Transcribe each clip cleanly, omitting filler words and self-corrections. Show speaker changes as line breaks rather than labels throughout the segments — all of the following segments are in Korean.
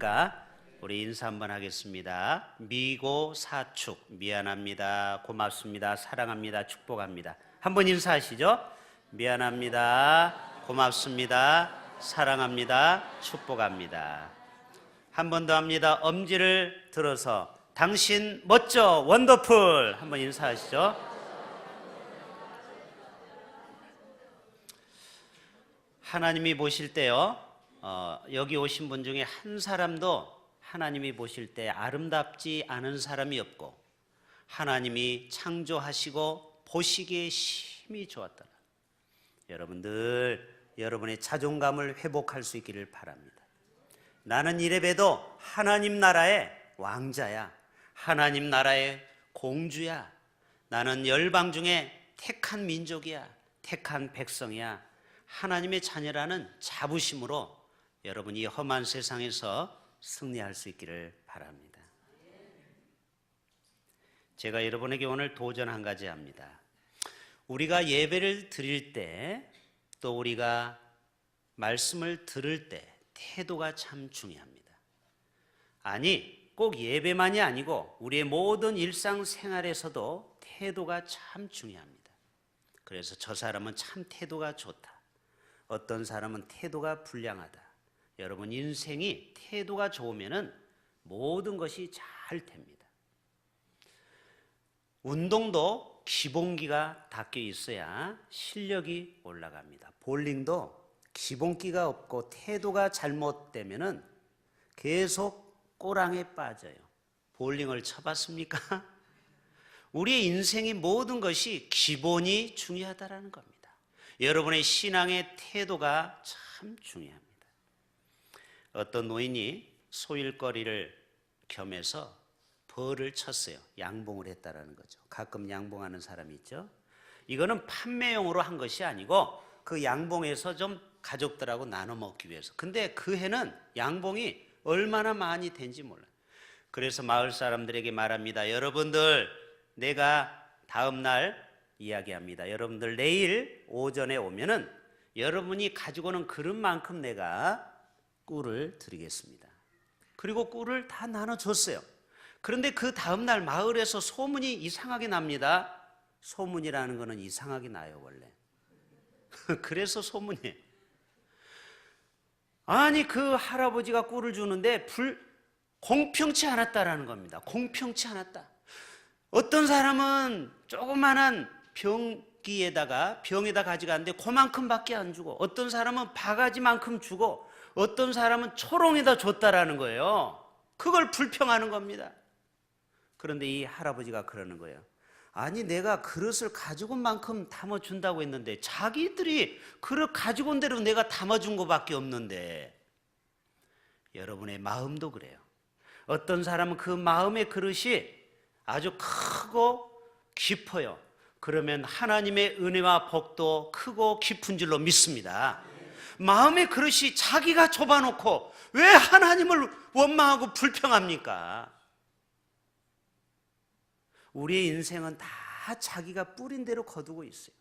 안녕하십니까? 우리 인사 한번 하겠습니다. 미고 사축, 미안합니다, 고맙습니다, 사랑합니다, 축복합니다. 한번 인사하시죠. 미안합니다, 고맙습니다, 사랑합니다, 축복합니다. 한 번 더 합니다. 엄지를 들어서 당신 멋져, 원더풀. 한번 인사하시죠. 하나님이 보실 때요, 여기 오신 분 중에 한 사람도 하나님이 보실 때 아름답지 않은 사람이 없고, 하나님이 창조하시고 보시기에 심히 좋았다. 여러분들, 여러분의 자존감을 회복할 수 있기를 바랍니다. 나는 이래봬도 하나님 나라의 왕자야, 하나님 나라의 공주야, 나는 열방 중에 택한 민족이야, 택한 백성이야, 하나님의 자녀라는 자부심으로 여러분이 험한 세상에서 승리할 수 있기를 바랍니다. 제가 여러분에게 오늘 도전 한 가지 합니다. 우리가 예배를 드릴 때, 또 우리가 말씀을 들을 때 태도가 참 중요합니다. 아니, 꼭 예배만이 아니고 우리의 모든 일상생활에서도 태도가 참 중요합니다. 그래서 저 사람은 참 태도가 좋다, 어떤 사람은 태도가 불량하다. 여러분, 인생이 태도가 좋으면 모든 것이 잘 됩니다. 운동도 기본기가 닦여 있어야 실력이 올라갑니다. 볼링도 기본기가 없고 태도가 잘못되면 계속 꼬랑에 빠져요. 볼링을 쳐봤습니까? 우리의 인생의 모든 것이 기본이 중요하다는 겁니다. 여러분의 신앙의 태도가 참 중요합니다. 어떤 노인이 소일거리를 겸해서 벌을 쳤어요. 양봉을 했다라는 거죠. 가끔 양봉하는 사람이 있죠. 이거는 판매용으로 한 것이 아니고 그 양봉에서 좀 가족들하고 나눠 먹기 위해서. 근데 그 해는 양봉이 얼마나 많이 된지 몰라요. 그래서 마을 사람들에게 말합니다. 여러분들, 내가 다음 날 이야기합니다. 여러분들 내일 오전에 오면은 여러분이 가지고 오는 그릇만큼 내가 꿀을 드리겠습니다. 그리고 꿀을 다 나눠줬어요. 그런데 그 다음날 마을에서 소문이 이상하게 납니다. 소문이라는 거는 이상하게 나요, 원래. 그래서 소문이에요. 아니, 그 할아버지가 꿀을 주는데 공평치 않았다라는 겁니다. 공평치 않았다. 어떤 사람은 조그만한 병에다 가져가는데 그만큼밖에 안 주고, 어떤 사람은 바가지만큼 주고, 어떤 사람은 초롱에다 줬다라는 거예요. 그걸 불평하는 겁니다. 그런데 이 할아버지가 그러는 거예요. 아니, 내가 그릇을 가지고 온 만큼 담아준다고 했는데 자기들이 그릇 가지고 온 대로 내가 담아준 것밖에 없는데. 여러분의 마음도 그래요. 어떤 사람은 그 마음의 그릇이 아주 크고 깊어요. 그러면 하나님의 은혜와 복도 크고 깊은 줄로 믿습니다. 마음의 그릇이 자기가 좁아놓고 왜 하나님을 원망하고 불평합니까? 우리의 인생은 다 자기가 뿌린 대로 거두고 있어요.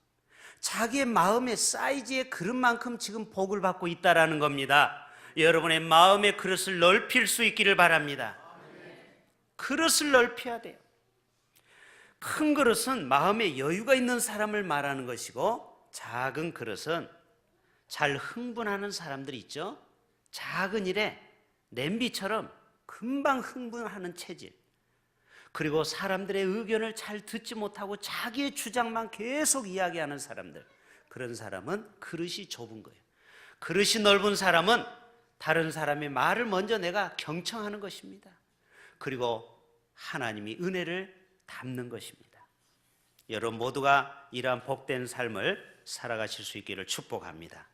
자기의 마음의 사이즈의 그릇만큼 지금 복을 받고 있다라는 겁니다. 여러분의 마음의 그릇을 넓힐 수 있기를 바랍니다. 그릇을 넓혀야 돼요. 큰 그릇은 마음에 여유가 있는 사람을 말하는 것이고, 작은 그릇은 잘 흥분하는 사람들이 있죠. 작은 일에 냄비처럼 금방 흥분하는 체질, 그리고 사람들의 의견을 잘 듣지 못하고 자기의 주장만 계속 이야기하는 사람들, 그런 사람은 그릇이 좁은 거예요. 그릇이 넓은 사람은 다른 사람의 말을 먼저 내가 경청하는 것입니다. 그리고 하나님이 은혜를 담는 것입니다. 여러분 모두가 이러한 복된 삶을 살아가실 수 있기를 축복합니다.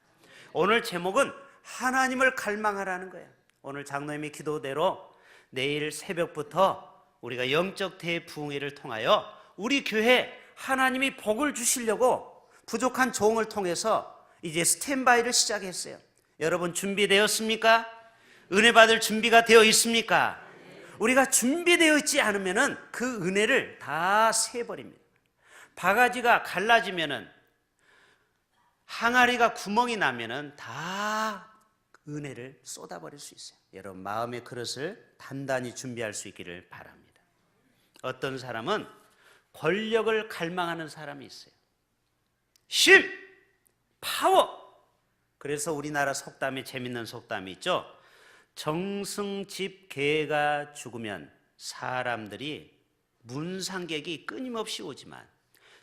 오늘 제목은 하나님을 갈망하라는 거예요. 오늘 장로님의 기도대로 내일 새벽부터 우리가 영적 대부흥회를 통하여 우리 교회에 하나님이 복을 주시려고 부족한 종을 통해서 이제 스탠바이를 시작했어요. 여러분 준비되었습니까? 은혜 받을 준비가 되어 있습니까? 우리가 준비되어 있지 않으면 그 은혜를 다 세버립니다. 바가지가 갈라지면은, 항아리가 구멍이 나면은 다 은혜를 쏟아버릴 수 있어요. 여러분 마음의 그릇을 단단히 준비할 수 있기를 바랍니다. 어떤 사람은 권력을 갈망하는 사람이 있어요. 힘, 파워. 그래서 우리나라 속담에 재밌는 속담이 있죠. 정승집 개가 죽으면 사람들이 문상객이 끊임없이 오지만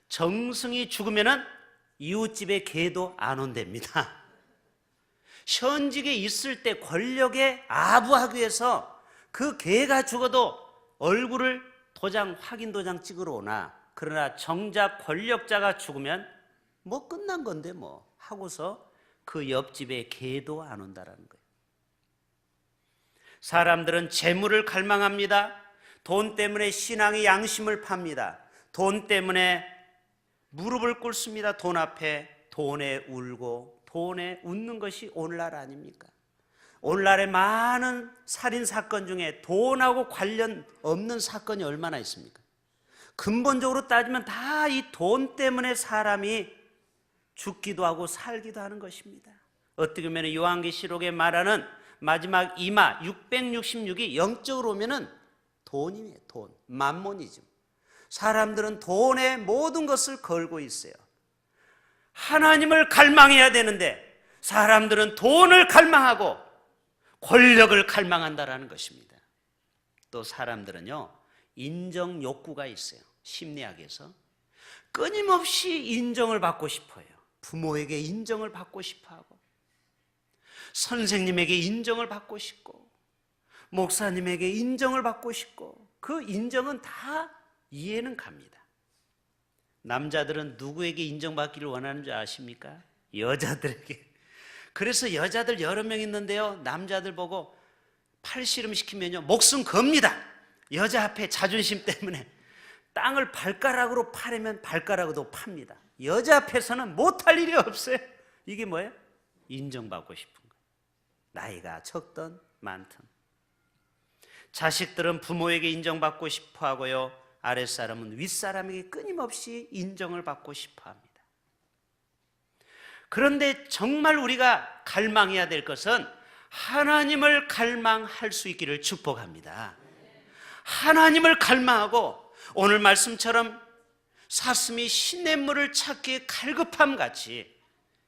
정승이 죽으면은 이웃집에 개도 안 온답니다. 현직에 있을 때 권력에 아부하기 위해서 그 개가 죽어도 얼굴을 확인 도장 찍으러 오나, 그러나 정작 권력자가 죽으면 뭐 끝난 건데 뭐 하고서 그 옆집에 개도 안 온다라는 거예요. 사람들은 재물을 갈망합니다. 돈 때문에 신앙의 양심을 팝니다. 돈 때문에 무릎을 꿇습니다. 돈 앞에 돈에 울고 돈에 웃는 것이 오늘날 아닙니까? 오늘날의 많은 살인사건 중에 돈하고 관련 없는 사건이 얼마나 있습니까? 근본적으로 따지면 다 이 돈 때문에 사람이 죽기도 하고 살기도 하는 것입니다. 어떻게 보면 요한계시록에 말하는 마지막 이마 666이 영적으로 보면은 돈이에요. 돈, 만몬이즘. 사람들은 돈에 모든 것을 걸고 있어요. 하나님을 갈망해야 되는데 사람들은 돈을 갈망하고 권력을 갈망한다라는 것입니다. 또 사람들은요, 인정 욕구가 있어요. 심리학에서 끊임없이 인정을 받고 싶어요. 부모에게 인정을 받고 싶어하고, 선생님에게 인정을 받고 싶고, 목사님에게 인정을 받고 싶고, 그 인정은 다 이해는 갑니다. 남자들은 누구에게 인정받기를 원하는 줄 아십니까? 여자들에게. 그래서 여자들 여러 명 있는데요, 남자들 보고 팔씨름 시키면요 목숨 겁니다. 여자 앞에 자존심 때문에 땅을 발가락으로 파려면 발가락으로 팝니다. 여자 앞에서는 못할 일이 없어요. 이게 뭐예요? 인정받고 싶은 거예요. 나이가 적든 많든. 자식들은 부모에게 인정받고 싶어 하고요, 아랫사람은 윗사람에게 끊임없이 인정을 받고 싶어 합니다. 그런데 정말 우리가 갈망해야 될 것은 하나님을 갈망할 수 있기를 축복합니다. 하나님을 갈망하고, 오늘 말씀처럼 사슴이 시냇물을 찾기에 갈급함 같이,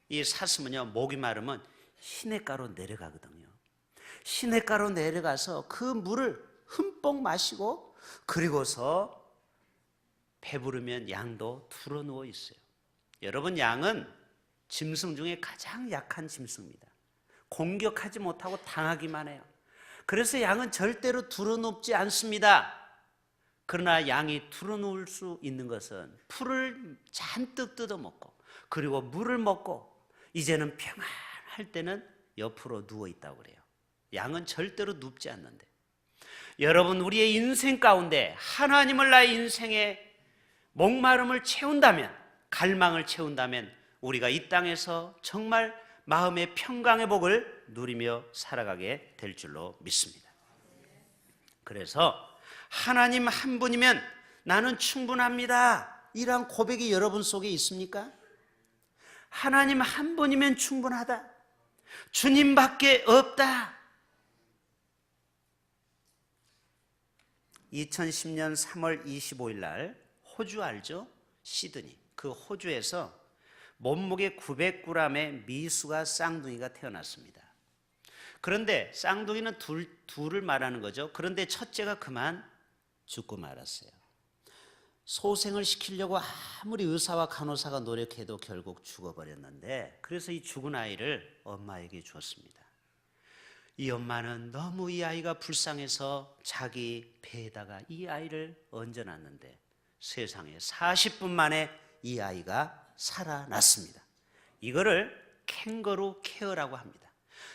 이 사슴은요 목이 마르면 시냇가로 내려가거든요. 시냇가로 내려가서 그 물을 흠뻑 마시고, 그리고서 배부르면 양도 둘러누워 있어요. 여러분, 양은 짐승 중에 가장 약한 짐승입니다. 공격하지 못하고 당하기만 해요. 그래서 양은 절대로 둘러눕지 않습니다. 그러나 양이 둘러누울 수 있는 것은 풀을 잔뜩 뜯어먹고, 그리고 물을 먹고, 이제는 평안할 때는 옆으로 누워있다고 그래요. 양은 절대로 눕지 않는데, 여러분, 우리의 인생 가운데 하나님을 나의 인생에 목마름을 채운다면, 갈망을 채운다면 우리가 이 땅에서 정말 마음의 평강의 복을 누리며 살아가게 될 줄로 믿습니다. 그래서 하나님 한 분이면 나는 충분합니다, 이런 고백이 여러분 속에 있습니까? 하나님 한 분이면 충분하다, 주님밖에 없다. 2010년 3월 25일 날 호주 알죠? 시드니. 그 호주에서 몸무게 900g의 미숙아 쌍둥이가 태어났습니다. 그런데 쌍둥이는 둘을 말하는 거죠. 그런데 첫째가 그만 죽고 말았어요. 소생을 시키려고 아무리 의사와 간호사가 노력해도 결국 죽어버렸는데, 그래서 이 죽은 아이를 엄마에게 줬습니다. 이 엄마는 너무 이 아이가 불쌍해서 자기 배에다가 이 아이를 얹어놨는데 세상에 40분 만에 이 아이가 살아났습니다. 이거를 캥거루 케어라고 합니다.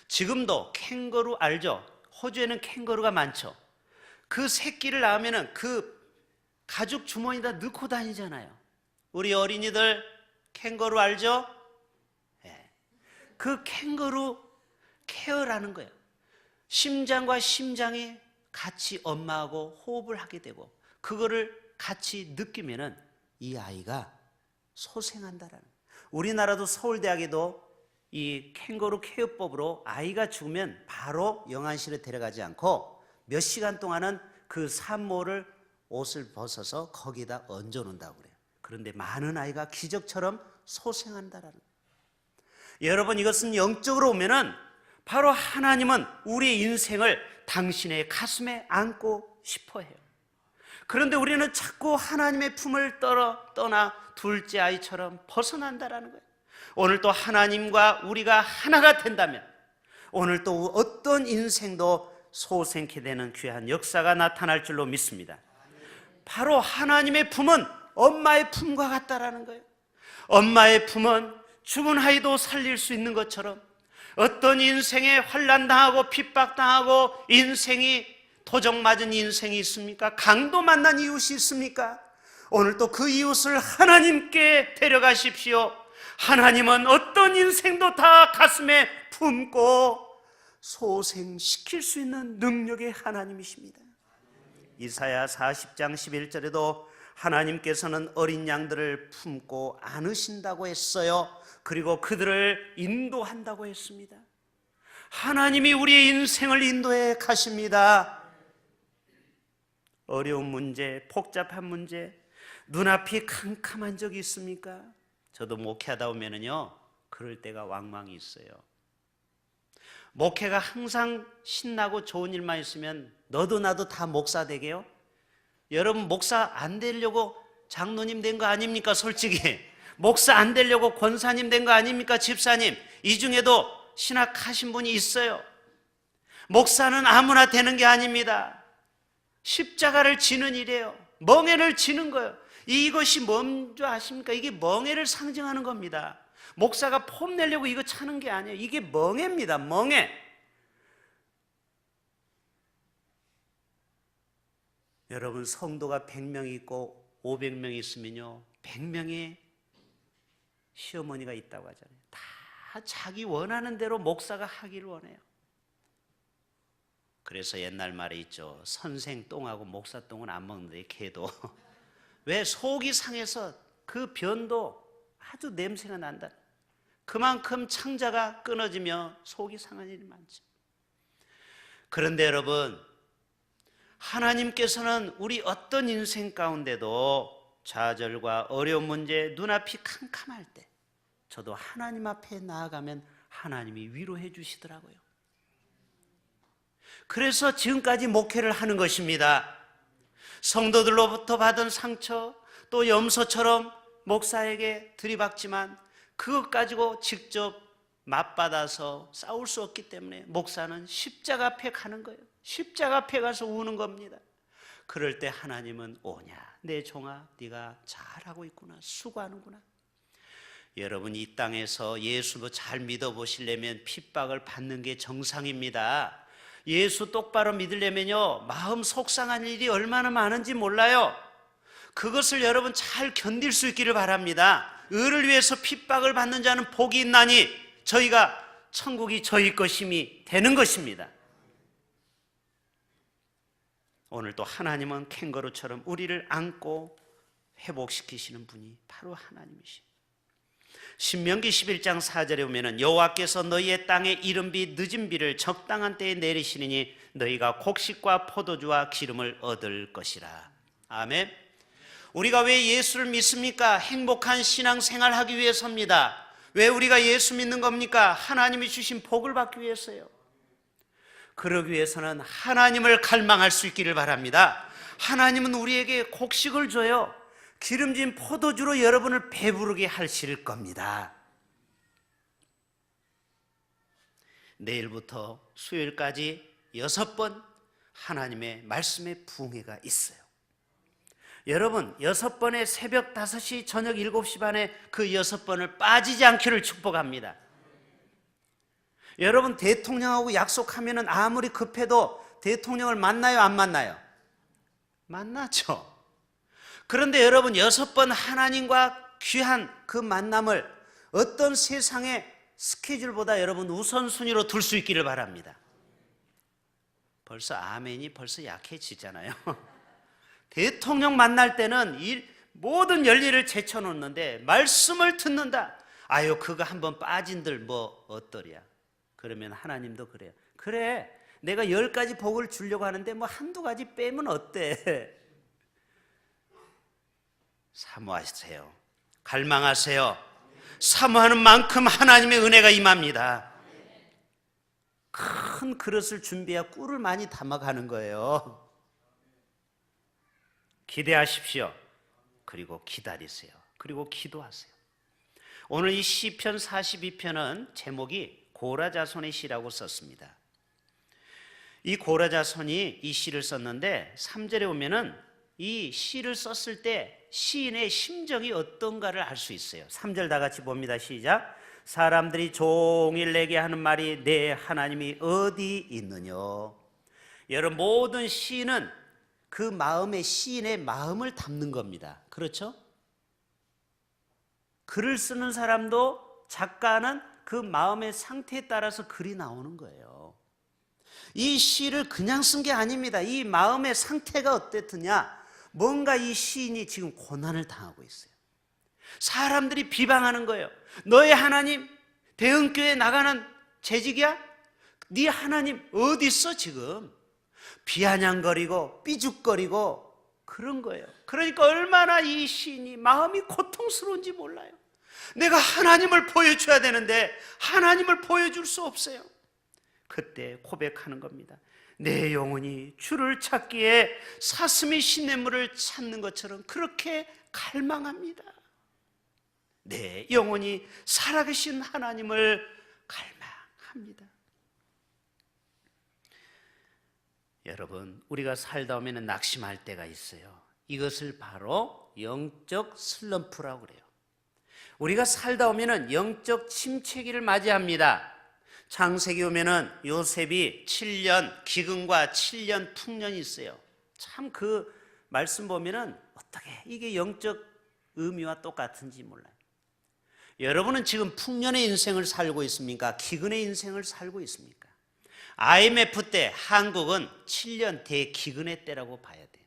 지금도 캥거루 알죠? 호주에는 캥거루가 많죠. 그 새끼를 낳으면 그 가죽 주머니에다 넣고 다니잖아요. 우리 어린이들 캥거루 알죠? 네. 그 캥거루 케어라는 거예요. 심장과 심장이 같이 엄마하고 호흡을 하게 되고, 그거를 같이 느끼면은 이 아이가 소생한다라는. 우리나라도 서울대학에도 이 캥거루 케어법으로 아이가 죽으면 바로 영안실에 데려가지 않고 몇 시간 동안은 그 산모를 옷을 벗어서 거기다 얹어놓는다고 그래요. 그런데 많은 아이가 기적처럼 소생한다라는 거예요. 여러분, 이것은 영적으로 보면은 바로 하나님은 우리의 인생을 당신의 가슴에 안고 싶어 해요. 그런데 우리는 자꾸 하나님의 품을 떠나 둘째 아이처럼 벗어난다라는 거예요. 오늘 또 하나님과 우리가 하나가 된다면 오늘 또 어떤 인생도 소생케 되는 귀한 역사가 나타날 줄로 믿습니다. 바로 하나님의 품은 엄마의 품과 같다라는 거예요. 엄마의 품은 죽은 아이도 살릴 수 있는 것처럼 어떤 인생에 환난당하고 핍박당하고 인생이 도적맞은 인생이 있습니까? 강도 만난 이웃이 있습니까? 오늘 또 그 이웃을 하나님께 데려가십시오. 하나님은 어떤 인생도 다 가슴에 품고 소생시킬 수 있는 능력의 하나님이십니다. 이사야 40장 11절에도 하나님께서는 어린 양들을 품고 안으신다고 했어요. 그리고 그들을 인도한다고 했습니다. 하나님이 우리의 인생을 인도해 가십니다. 어려운 문제, 복잡한 문제, 눈앞이 캄캄한 적이 있습니까? 저도 목회하다 보면은요, 그럴 때가 왕왕이 있어요. 목회가 항상 신나고 좋은 일만 있으면 너도 나도 다 목사 되게요? 여러분, 목사 안 되려고 장로님 된 거 아닙니까? 솔직히 목사 안 되려고 권사님 된 거 아닙니까? 집사님, 이 중에도 신학하신 분이 있어요. 목사는 아무나 되는 게 아닙니다. 십자가를 지는 일이에요. 멍에를 지는 거예요. 이것이 뭔지 아십니까? 이게 멍에를 상징하는 겁니다. 목사가 폼 내려고 이거 차는 게 아니에요. 이게 멍에입니다. 멍에. 여러분, 성도가 100명 있고 500명 있으면요, 100명의 시어머니가 있다고 하잖아요. 다 자기 원하는 대로 목사가 하기를 원해요. 그래서 옛날 말에 있죠. 선생 똥하고 목사 똥은 안 먹는데 개도. 왜? 속이 상해서 그 변도 아주 냄새가 난다. 그만큼 창자가 끊어지며 속이 상한 일이 많죠. 그런데 여러분, 하나님께서는 우리 어떤 인생 가운데도 좌절과 어려운 문제, 눈앞이 캄캄할 때 저도 하나님 앞에 나아가면 하나님이 위로해 주시더라고요. 그래서 지금까지 목회를 하는 것입니다. 성도들로부터 받은 상처, 또 염소처럼 목사에게 들이박지만 그것 가지고 직접 맞받아서 싸울 수 없기 때문에 목사는 십자가 앞에 가는 거예요. 십자가 앞에 가서 우는 겁니다. 그럴 때 하나님은 오냐, 내 종아, 네가 잘하고 있구나, 수고하는구나. 여러분, 이 땅에서 예수도 잘 믿어보시려면 핍박을 받는 게 정상입니다. 예수 똑바로 믿으려면요, 마음 속상한 일이 얼마나 많은지 몰라요. 그것을 여러분 잘 견딜 수 있기를 바랍니다. 의를 위해서 핍박을 받는 자는 복이 있나니 저희가 천국이 저희 것임이 되는 것입니다. 오늘 또 하나님은 캥거루처럼 우리를 안고 회복시키시는 분이 바로 하나님이십니다. 신명기 11장 4절에 보면 여호와께서 너희의 땅에 이른 비 늦은 비를 적당한 때에 내리시니 너희가 곡식과 포도주와 기름을 얻을 것이라. 아멘. 우리가 왜 예수를 믿습니까? 행복한 신앙생활 하기 위해서입니다. 왜 우리가 예수 믿는 겁니까? 하나님이 주신 복을 받기 위해서요. 그러기 위해서는 하나님을 갈망할 수 있기를 바랍니다. 하나님은 우리에게 곡식을 줘요. 기름진 포도주로 여러분을 배부르게 하실 겁니다. 내일부터 수요일까지 6번 하나님의 말씀의 부흥회가 있어요. 여러분, 6번의 새벽 5시, 저녁 7시 반에 그 6번을 빠지지 않기를 축복합니다. 여러분, 대통령하고 약속하면 아무리 급해도 대통령을 만나요, 안 만나요? 만나죠. 그런데 여러분, 6번 하나님과 귀한 그 만남을 어떤 세상의 스케줄보다 여러분 우선순위로 둘 수 있기를 바랍니다. 벌써 아멘이 벌써 약해지잖아요. 대통령 만날 때는 모든 열일을 제쳐놓는데 말씀을 듣는다. 아유 그거 한번 빠진들 뭐 어떠랴. 그러면 하나님도 그래요. 그래 내가 10가지 복을 주려고 하는데 뭐 한두 가지 빼면 어때? 사모하세요. 갈망하세요. 사모하는 만큼 하나님의 은혜가 임합니다. 큰 그릇을 준비해야 꿀을 많이 담아가는 거예요. 기대하십시오. 그리고 기다리세요. 그리고 기도하세요. 오늘 이 시편 42편은 제목이 고라자손의 시라고 썼습니다. 이 고라자손이 이 시를 썼는데 3절에 오면은 이 시를 썼을 때 시인의 심정이 어떤가를 알 수 있어요. 3절 다 같이 봅니다. 시작. 사람들이 종일 내게 하는 말이 내 하나님이 어디 있느냐. 여러분 모든 시는 그 마음에 시인의 마음을 담는 겁니다. 그렇죠? 글을 쓰는 사람도 작가는 그 마음의 상태에 따라서 글이 나오는 거예요. 이 시를 그냥 쓴 게 아닙니다. 이 마음의 상태가 어땠느냐. 뭔가 이 시인이 지금 고난을 당하고 있어요. 사람들이 비방하는 거예요. 너의 하나님 대흥교회 나가는 재직이야? 네 하나님 어디 있어 지금? 비아냥거리고 삐죽거리고 그런 거예요. 그러니까 얼마나 이 시인이 마음이 고통스러운지 몰라요. 내가 하나님을 보여줘야 되는데 하나님을 보여줄 수 없어요. 그때 고백하는 겁니다. 내 영혼이 주를 찾기에 사슴이 시냇물을 찾는 것처럼 그렇게 갈망합니다. 내 영혼이 살아계신 하나님을 갈망합니다. 여러분 우리가 살다 보면 낙심할 때가 있어요. 이것을 바로 영적 슬럼프라고 그래요. 우리가 살다 보면 영적 침체기를 맞이합니다. 창세기 오면은 요셉이 7년 기근과 7년 풍년이 있어요. 참 그 말씀 보면은 어떻게 이게 영적 의미와 똑같은지 몰라요. 여러분은 지금 풍년의 인생을 살고 있습니까? 기근의 인생을 살고 있습니까? IMF 때 한국은 7년 대기근의 때라고 봐야 돼요.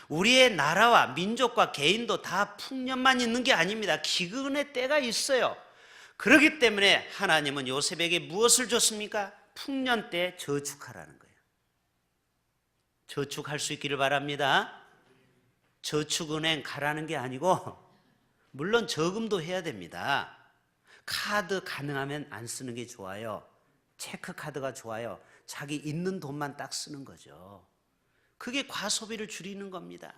우리의 나라와 민족과 개인도 다 풍년만 있는 게 아닙니다. 기근의 때가 있어요. 그렇기 때문에 하나님은 요셉에게 무엇을 줬습니까? 풍년 때 저축하라는 거예요. 저축할 수 있기를 바랍니다. 저축은행 가라는 게 아니고 물론 저금도 해야 됩니다. 카드 가능하면 안 쓰는 게 좋아요. 체크카드가 좋아요. 자기 있는 돈만 딱 쓰는 거죠. 그게 과소비를 줄이는 겁니다.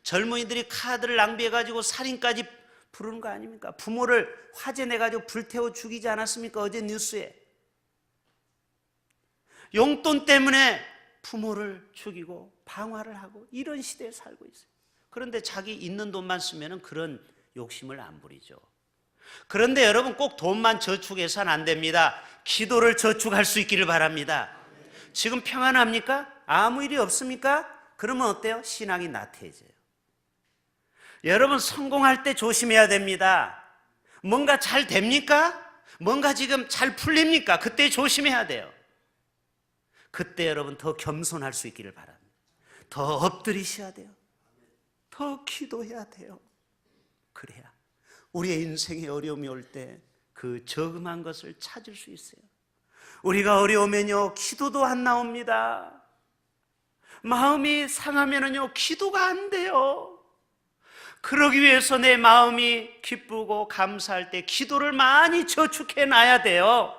젊은이들이 카드를 낭비해가지고 살인까지 부르는 거 아닙니까? 부모를 화재 내가지고 불태워 죽이지 않았습니까? 어제 뉴스에. 용돈 때문에 부모를 죽이고 방화를 하고 이런 시대에 살고 있어요. 그런데 자기 있는 돈만 쓰면 그런 욕심을 안 부리죠. 그런데 여러분 꼭 돈만 저축해서는 안 됩니다. 기도를 저축할 수 있기를 바랍니다. 지금 평안합니까? 아무 일이 없습니까? 그러면 어때요? 신앙이 나태해져요. 여러분 성공할 때 조심해야 됩니다. 뭔가 잘 됩니까? 뭔가 지금 잘 풀립니까? 그때 조심해야 돼요. 그때 여러분 더 겸손할 수 있기를 바랍니다. 더 엎드리셔야 돼요. 더 기도해야 돼요. 그래야 우리의 인생에 어려움이 올 때 그 저금한 것을 찾을 수 있어요. 우리가 어려우면요 기도도 안 나옵니다. 마음이 상하면은요 기도가 안 돼요. 그러기 위해서 내 마음이 기쁘고 감사할 때 기도를 많이 저축해 놔야 돼요.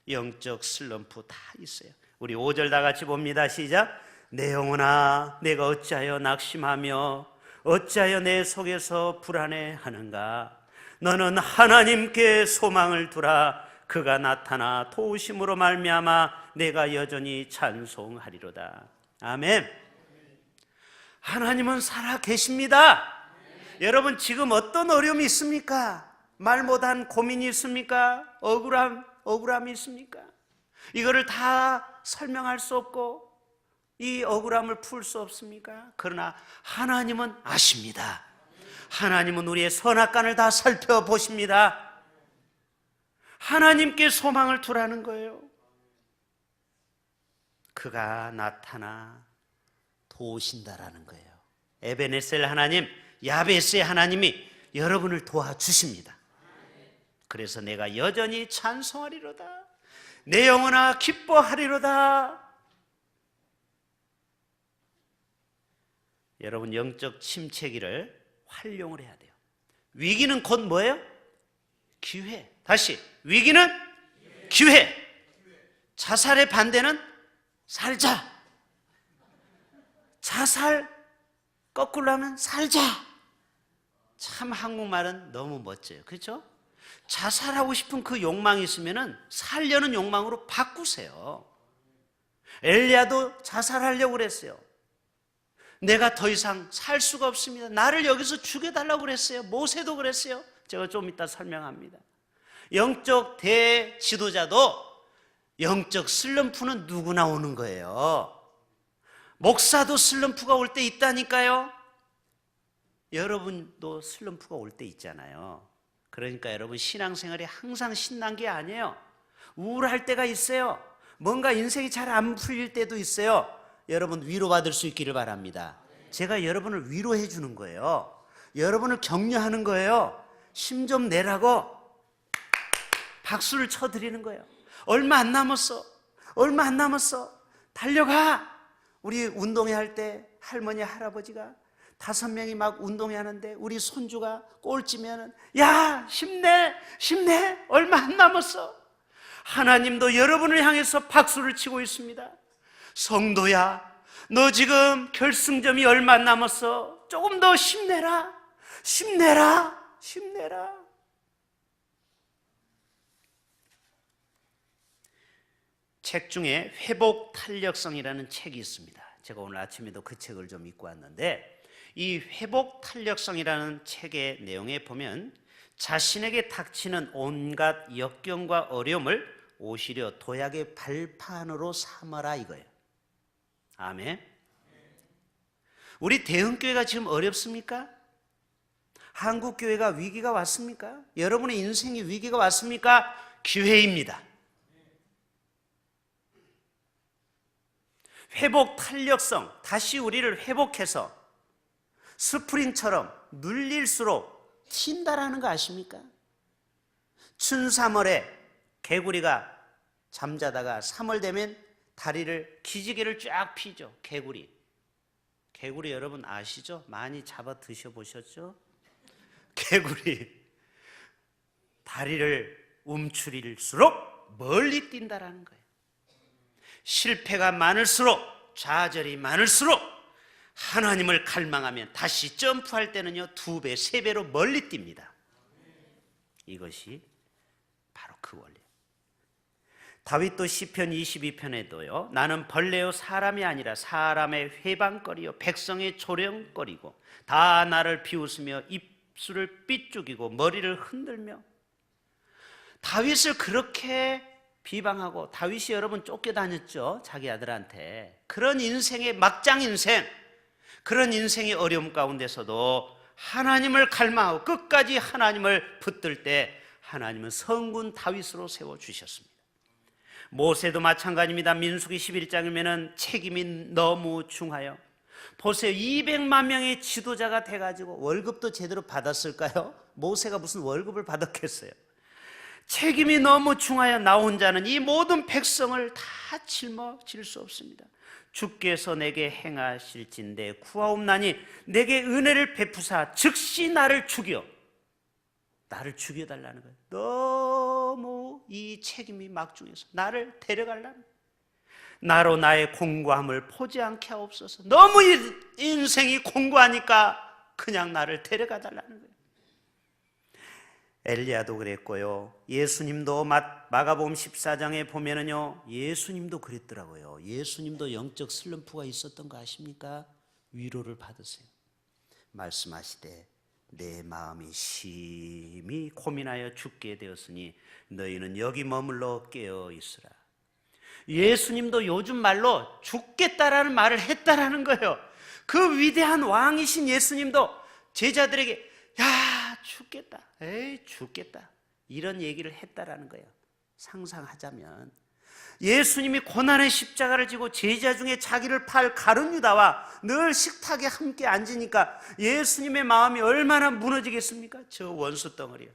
영적 슬럼프 다 있어요. 우리 5절 다 같이 봅니다. 시작. 내 영혼아 내가 어찌하여 낙심하며 어찌하여 내 속에서 불안해하는가. 너는 하나님께 소망을 두라. 그가 나타나 도우심으로 말미암아 내가 여전히 찬송하리로다. 아멘. 하나님은 살아 계십니다. 여러분 지금 어떤 어려움이 있습니까? 말 못한 고민이 있습니까? 억울함이 있습니까? 이거를 다 설명할 수 없고 이 억울함을 풀 수 없습니까? 그러나 하나님은 아십니다. 하나님은 우리의 선악간을 다 살펴보십니다. 하나님께 소망을 두라는 거예요. 그가 나타나 도우신다라는 거예요. 에베네셀 하나님, 야베스의 하나님이 여러분을 도와주십니다. 그래서 내가 여전히 찬송하리로다. 내 영혼아 기뻐하리로다. 여러분, 영적 침체기를 활용을 해야 돼요. 위기는 곧 뭐예요? 기회. 다시, 위기는 기회. 자살의 반대는 살자. 자살 거꾸로 하면 살자. 참 한국말은 너무 멋져요. 그렇죠? 자살하고 싶은 그 욕망이 있으면 살려는 욕망으로 바꾸세요. 엘리야도 자살하려고 그랬어요. 내가 더 이상 살 수가 없습니다. 나를 여기서 죽여달라고 그랬어요. 모세도 그랬어요. 제가 좀 이따 설명합니다. 영적 대지도자도 영적 슬럼프는 누구나 오는 거예요. 목사도 슬럼프가 올 때 있다니까요. 여러분도 슬럼프가 올 때 있잖아요. 그러니까 여러분, 신앙생활이 항상 신난 게 아니에요. 우울할 때가 있어요. 뭔가 인생이 잘 안 풀릴 때도 있어요. 여러분, 위로받을 수 있기를 바랍니다. 제가 여러분을 위로해 주는 거예요. 여러분을 격려하는 거예요. 힘 좀 내라고 박수를 쳐드리는 거예요. 얼마 안 남았어. 얼마 안 남았어. 달려가. 우리 운동회 할 때 할머니, 할아버지가 5명이 막 운동회 하는데 우리 손주가 꼴찌면은 야, 힘내, 힘내. 얼마 안 남았어. 하나님도 여러분을 향해서 박수를 치고 있습니다. 성도야, 너 지금 결승점이 얼마 안 남았어. 조금 더 힘내라. 힘내라. 힘내라. 책 중에 회복 탄력성이라는 책이 있습니다. 제가 오늘 아침에도 그 책을 좀 읽고 왔는데, 이 회복 탄력성이라는 책의 내용에 보면 자신에게 닥치는 온갖 역경과 어려움을 오히려 도약의 발판으로 삼아라 이거예요. 아멘. 우리 대흥교회가 지금 어렵습니까? 한국교회가 위기가 왔습니까? 여러분의 인생이 위기가 왔습니까? 기회입니다. 회복 탄력성, 다시 우리를 회복해서 스프링처럼 눌릴수록 튄다라는 거 아십니까? 춘3월에 개구리가 잠자다가 3월 되면 다리를, 기지개를 쫙 피죠. 개구리 여러분 아시죠? 많이 잡아 드셔보셨죠? 개구리 다리를 움츠릴수록 멀리 뛴다라는 거예요. 실패가 많을수록, 좌절이 많을수록 하나님을 갈망하면 다시 점프할 때는요 2배, 3배로 멀리 뜁니다. 이것이 바로 그 원리. 다윗도 시편 22편에도요 나는 벌레요 사람이 아니라 사람의 회방거리요 백성의 조령거리고 다 나를 비웃으며 입술을 삐죽이고 머리를 흔들며. 다윗을 그렇게 비방하고, 다윗이 여러분 쫓겨다녔죠, 자기 아들한테. 그런 인생의 막장 인생, 그런 인생의 어려움 가운데서도 하나님을 갈망하고 끝까지 하나님을 붙들 때 하나님은 성군 다윗으로 세워주셨습니다. 모세도 마찬가지입니다. 민수기 11장이면 책임이 너무 중하여, 보세요, 200만 명의 지도자가 돼가지고 월급도 제대로 받았을까요? 모세가 무슨 월급을 받았겠어요? 책임이 너무 중하여 나 혼자는 이 모든 백성을 다 짊어질 수 없습니다. 주께서 내게 행하실진대 구하옵나니 내게 은혜를 베푸사 즉시 나를 죽여달라는 거예요. 너무 이 책임이 막중해서 나를 데려가려는 거예요. 나로 나의 공고함을 보지 않게 하옵소서. 너무 인생이 공고하니까 그냥 나를 데려가달라는 거예요. 엘리야도 그랬고요. 예수님도 마가복음 14장에 보면은요, 예수님도 그랬더라고요. 예수님도 영적 슬럼프가 있었던 거 아십니까? 위로를 받으세요. 말씀하시되 내 마음이 심히 고민하여 죽게 되었으니 너희는 여기 머물러 깨어 있으라. 예수님도 요즘 말로 죽겠다라는 말을 했다라는 거예요. 그 위대한 왕이신 예수님도 제자들에게 야, 죽겠다. 에이, 죽겠다. 이런 얘기를 했다라는 거예요. 상상하자면 예수님이 고난의 십자가를 지고 제자 중에 자기를 팔 가룟 유다와 늘 식탁에 함께 앉으니까 예수님의 마음이 얼마나 무너지겠습니까? 저 원수 덩어리야,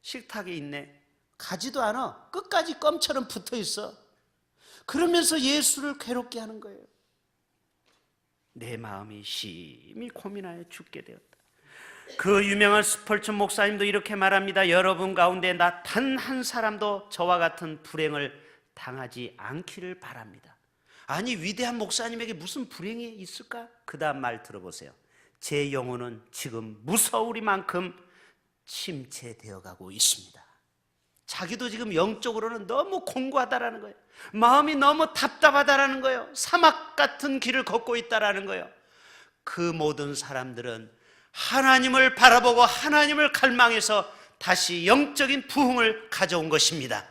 식탁에 있네, 가지도 않아, 끝까지 껌처럼 붙어 있어. 그러면서 예수를 괴롭게 하는 거예요. 내 마음이 심히 고민하여 죽게 되었다. 그 유명한 스펄전 목사님도 이렇게 말합니다. 여러분 가운데 나 단 한 사람도 저와 같은 불행을 당하지 않기를 바랍니다. 아니, 위대한 목사님에게 무슨 불행이 있을까? 그 다음 말 들어보세요. 제 영혼은 지금 무서우리만큼 침체되어 가고 있습니다. 자기도 지금 영적으로는 너무 공고하다라는 거예요. 마음이 너무 답답하다라는 거예요. 사막 같은 길을 걷고 있다라는 거예요. 그 모든 사람들은 하나님을 바라보고 하나님을 갈망해서 다시 영적인 부흥을 가져온 것입니다.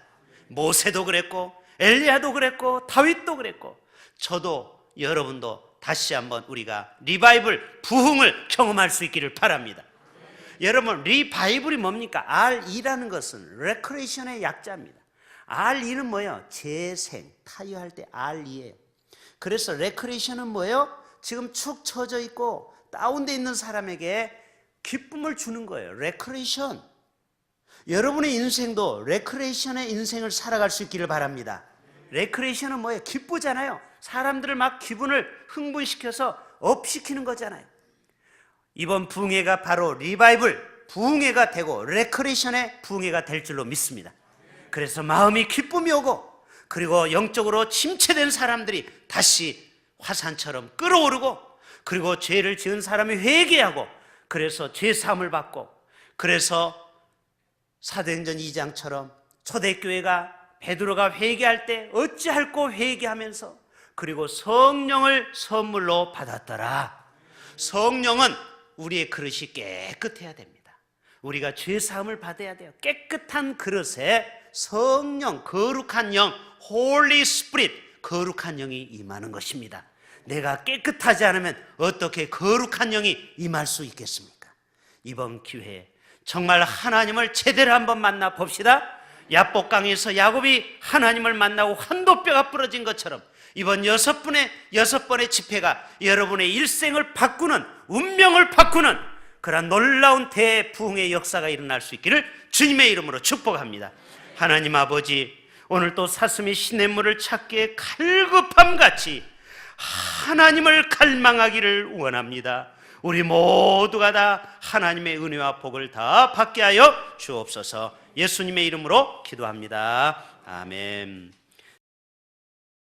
모세도 그랬고 엘리야도 그랬고 다윗도 그랬고, 저도 여러분도 다시 한번 우리가 리바이벌, 부흥을 경험할 수 있기를 바랍니다. 여러분, 리바이벌이 뭡니까? RE라는 것은 레크레이션의 약자입니다. RE는 뭐예요? 재생, 타유할 때 RE예요. 그래서 레크레이션은 뭐예요? 지금 축 처져 있고 다운돼 있는 사람에게 기쁨을 주는 거예요. 레크레이션. 여러분의 인생도 레크레이션의 인생을 살아갈 수 있기를 바랍니다. 레크레이션은 뭐예요? 기쁘잖아요. 사람들을 막 기분을 흥분시켜서 업시키는 거잖아요. 이번 부흥회가 바로 리바이벌, 부흥회가 되고 레크레이션의 부흥회가 될 줄로 믿습니다. 그래서 마음이 기쁨이 오고, 그리고 영적으로 침체된 사람들이 다시 화산처럼 끓어오르고, 그리고 죄를 지은 사람이 회개하고, 그래서 죄사함을 받고, 그래서 사도행전 2장처럼 초대교회가 베드로가 회개할 때 어찌할꼬 회개하면서, 그리고 성령을 선물로 받았더라. 성령은 우리의 그릇이 깨끗해야 됩니다. 우리가 죄사함을 받아야 돼요. 깨끗한 그릇에 성령, 거룩한 영, 홀리 스피릿, 거룩한 영이 임하는 것입니다. 내가 깨끗하지 않으면 어떻게 거룩한 영이 임할 수 있겠습니까? 이번 기회에 정말 하나님을 제대로 한번 만나 봅시다. 야복강에서 야곱이 하나님을 만나고 환도뼈가 부러진 것처럼 이번 여섯 번의 집회가 여러분의 일생을 바꾸는, 운명을 바꾸는 그런 놀라운 대부흥의 역사가 일어날 수 있기를 주님의 이름으로 축복합니다. 하나님 아버지, 오늘 또 사슴이 시냇물을 찾기에 갈급함같이 하나님을 갈망하기를 원합니다. 우리 모두가 다 하나님의 은혜와 복을 다 받게 하여 주옵소서. 예수님의 이름으로 기도합니다. 아멘.